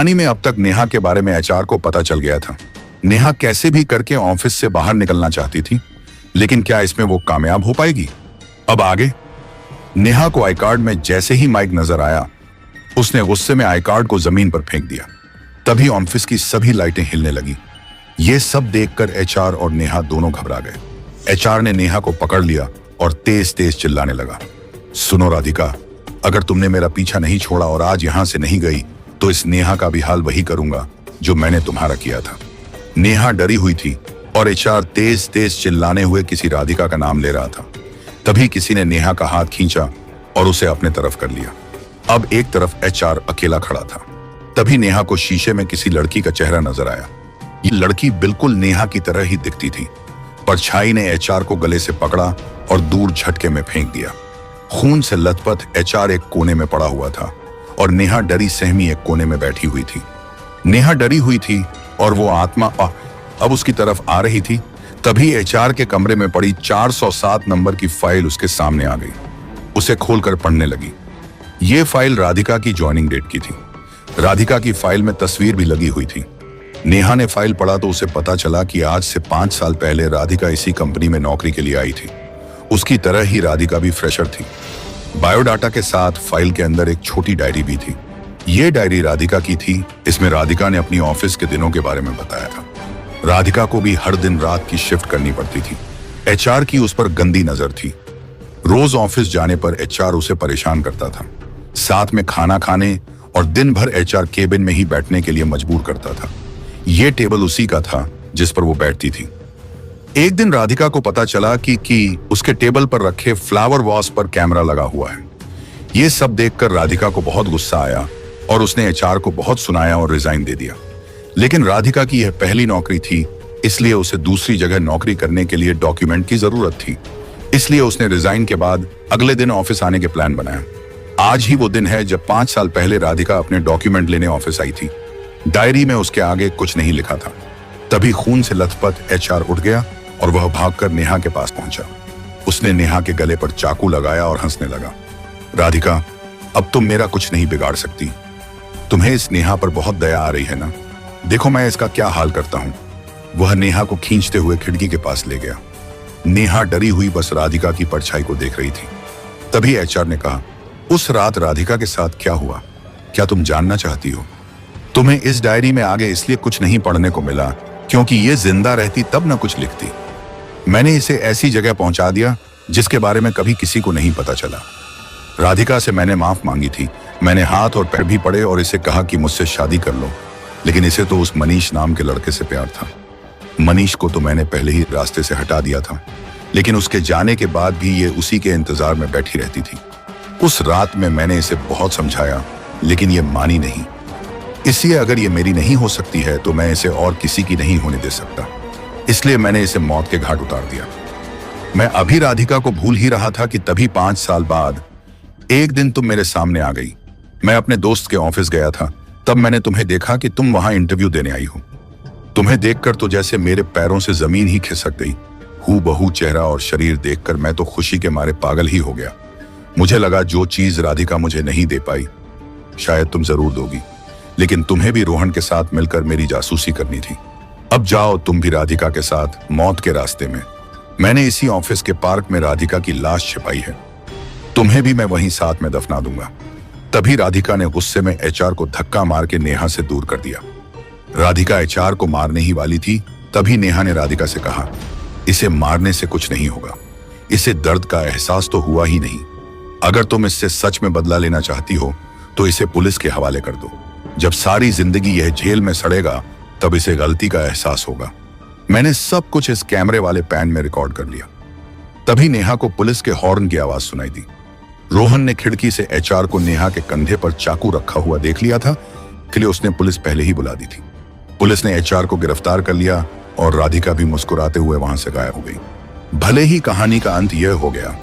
कहानी में अब तक नेहा के बारे में एचआर को पता चल गया था। नेहा कैसे भी करके ऑफिस से बाहर निकलना चाहती थी, लेकिन क्या इसमें वो कामयाब हो पाएगी? अब आगे नेहा को आई कार्ड में जैसे ही माइक नजर आया, उसने गुस्से में आई कार्ड को जमीन पर फेंक दिया। तभी ऑफिस की सभी लाइटें हिलने लगी। ये सब देखकर एचआर और नेहा दोनों घबरा गए। एचआर ने नेहा को पकड़ लिया और तेज तेज चिल्लाने लगा, सुनो राधिका, अगर तुमने मेरा पीछा नहीं छोड़ा और आज यहां से नहीं गई तो इस नेहा का भी हाल वही करूंगा जो मैंने तुम्हारा किया था। नेहा डरी हुई थी और एचआर तेज तेज चिल्लाने हुए किसी राधिका का नाम ले रहा था। तभी किसी ने नेहा का हाथ खींचा और उसे अपने तरफ कर लिया। अब एक तरफ एचआर अकेला खड़ा था। तभी नेहा को शीशे में किसी लड़की का चेहरा नजर आया। ये लड़की बिल्कुल नेहा की तरह ही दिखती थी। परछाई ने एचआर को गले से पकड़ा और दूर झटके में फेंक दिया। खून से लथपथ एचआर एक कोने में पड़ा हुआ था और नेहा डरी सहमी एक कोने में बैठी हुई थी। नेहा डरी हुई थी और वो आत्मा अब उसकी तरफ आ रही थी। तभी एचआर के कमरे में पड़ी 407 नंबर की फाइल उसके सामने आ गई। उसे खोलकर पढ़ने लगी। ये फाइल राधिका की ज्वाइनिंग डेट की थी। राधिका की फाइल में तस्वीर भी लगी हुई थी। नेहा ने फाइल पढ़ा तो उसे पता चला कि आज से 5 साल पहले राधिका इसी कंपनी में नौकरी के लिए आई थी। उसकी तरह ही राधिका भी फ्रेशर थी। बायोडाटा के साथ फाइल के अंदर एक छोटी डायरी भी थी। ये डायरी राधिका की थी। इसमें राधिका ने अपनी ऑफिस के दिनों के बारे में बताया था। राधिका को भी हर दिन रात की शिफ्ट करनी पड़ती थी। एचआर की उस पर गंदी नजर थी। रोज ऑफिस जाने पर एचआर उसे परेशान करता था, साथ में खाना खाने और दिन भर एचआर केबिन में ही बैठने के लिए मजबूर करता था। ये टेबल उसी का था जिस पर वो बैठती थी। एक दिन राधिका को पता चला कि उसके टेबल पर रखे फ्लावर वास पर कैमरा लगा हुआ है। ये सब देखकर राधिका को बहुत गुस्सा आया और उसने एचआर को बहुत सुनाया और रिजाइन दे दिया। लेकिन राधिका की यह पहली नौकरी थी, इसलिए उसे दूसरी जगह नौकरी करने के लिए डॉक्यूमेंट की जरूरत थी। इसलिए उसने रिजाइन के बाद अगले दिन ऑफिस आने के प्लान बनाया। आज ही वो दिन है जब 5 साल पहले राधिका अपने डॉक्यूमेंट लेने ऑफिस आई थी। डायरी में उसके आगे कुछ नहीं लिखा था। तभी खून से लथपथ एचआर उठ गया और वह भागकर नेहा के पास पहुंचा। उसने नेहा के गले पर चाकू लगाया और हंसने लगा, राधिका, अब तुम मेरा कुछ नहीं बिगाड़ सकती। तुम्हें इस नेहा पर बहुत दया आ रही है ना? देखो मैं इसका क्या हाल करता हूं। वह नेहा को खींचते हुए खिड़की के पास ले गया। नेहा डरी हुई बस राधिका की परछाई को देख रही थी। तभी एचआर ने कहा, उस रात राधिका के साथ क्या हुआ, क्या तुम जानना चाहती हो? तुम्हें इस डायरी में आगे इसलिए कुछ नहीं पढ़ने को मिला क्योंकि ये जिंदा रहती तब न कुछ लिखती। मैंने इसे ऐसी जगह पहुंचा दिया जिसके बारे में कभी किसी को नहीं पता चला। राधिका से मैंने माफ मांगी थी। मैंने हाथ और पैर भी पड़े और इसे कहा कि मुझसे शादी कर लो, लेकिन इसे तो उस मनीष नाम के लड़के से प्यार था। मनीष को तो मैंने पहले ही रास्ते से हटा दिया था, लेकिन उसके जाने के बाद भी ये उसी के इंतजार में बैठी रहती थी। उस रात में मैंने इसे बहुत समझाया, लेकिन ये मानी नहीं। इसलिए अगर ये मेरी नहीं हो सकती है तो मैं इसे और किसी की नहीं होने दे सकता। इसलिए मैंने इसे मौत के घाट उतार दिया। मैं अभी राधिका को भूल ही रहा था कि तभी 5 साल बाद एक दिन तुम मेरे सामने आ गई। मैं अपने दोस्त के ऑफिस गया था, तब मैंने तुम्हें देखा कि तुम वहां इंटरव्यू देने आई हो। तुम्हें देखकर तो जैसे मेरे पैरों से जमीन ही खिसक गई। हूबहू चेहरा और शरीर देखकर मैं तो खुशी के मारे पागल ही हो गया। मुझे लगा जो चीज राधिका मुझे नहीं दे पाई, शायद तुम जरूर दोगी। लेकिन तुम्हें भी रोहन के साथ मिलकर मेरी जासूसी करनी थी। अब जाओ तुम भी राधिका के साथ मौत के रास्ते में। मैंने इसी ऑफिस के पार्क में राधिका की लाश छिपाई है। तुम्हें भी मैं वहीं साथ में दफना दूंगा। तभी राधिका ने गुस्से में एचआर को धक्का मार के नेहा से दूर कर दिया। राधिका एचआर को मारने ही वाली थी। तभी नेहा ने राधिका से कहा, इसे मारने से कुछ नहीं होगा। इसे दर्द का एहसास तो हुआ ही नहीं। अगर तुम इससे सच में बदला लेना चाहती हो तो इसे पुलिस के हवाले कर दो। जब सारी जिंदगी यह जेल में सड़ेगा तब इसे गलती का एहसास होगा। मैंने सब कुछ इस कैमरे वाले पैन में रिकॉर्ड कर लिया। तभी नेहा को पुलिस के हॉर्न की आवाज सुनाई दी। रोहन ने खिड़की से एचआर को नेहा के कंधे पर चाकू रखा हुआ देख लिया था, इसलिए उसने पुलिस पहले ही बुला दी थी। पुलिस ने एचआर को गिरफ्तार कर लिया और राधिका भी मुस्कुराते हुए वहां से गायब हो गई। भले ही कहानी का अंत यह हो गया,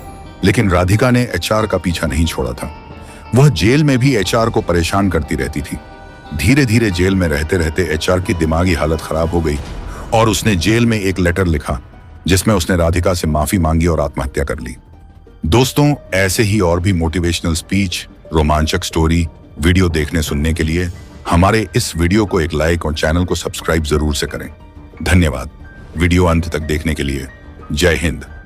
लेकिन राधिका ने एचआर का पीछा नहीं छोड़ा था। वह जेल में भी एचआर को परेशान करती रहती थी। धीरे धीरे जेल में रहते रहते एचआर की दिमागी हालत खराब हो गई और उसने जेल में एक लेटर लिखा जिसमें उसने राधिका से माफी मांगी और आत्महत्या कर ली। दोस्तों, ऐसे ही और भी मोटिवेशनल स्पीच, रोमांचक स्टोरी वीडियो देखने सुनने के लिए हमारे इस वीडियो को एक लाइक और चैनल को सब्सक्राइब जरूर से करें। धन्यवाद वीडियो अंत तक देखने के लिए। जय हिंद।